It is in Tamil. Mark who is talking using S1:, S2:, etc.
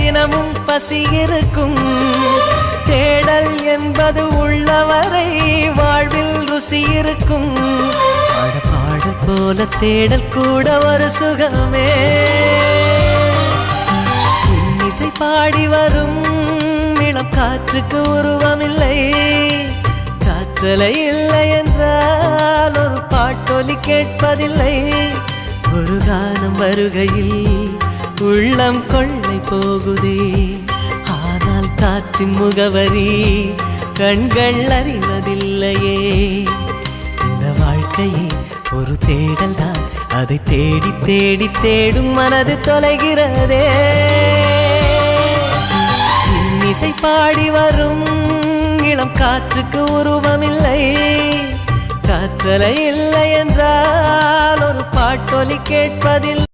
S1: தினமும் பசி இருக்கும். தேடல் என்பது உள்ளவரை வாழ்வில் ருசி இருக்கும். பாடல் போல தேடல் கூட ஒரு சுகமே. இசை பாடி வரும் இளம் காற்றுக்கு உருவமில்லை. காற்றலை இல்லை என்றால் ஒரு பாட்டொலி கேட்பதில்லை. ஒரு கானம் வருகையில் உள்ளம் கொள்ளை போகுதே. ஆனால் காற்றின் முகவரி கண்கள் அறிவதில்லையே. இந்த வாழ்க்கையே ஒரு தேடல் தான். அதை தேடி தேடி தேடும் மனது தொலைகிறதே. இசை பாடி வரும் இளம் காற்றுக்கு உருவமில்லை. காற்றலை இல்லை என்றால் ஒரு பாட்டொலி கேட்பதில்லை.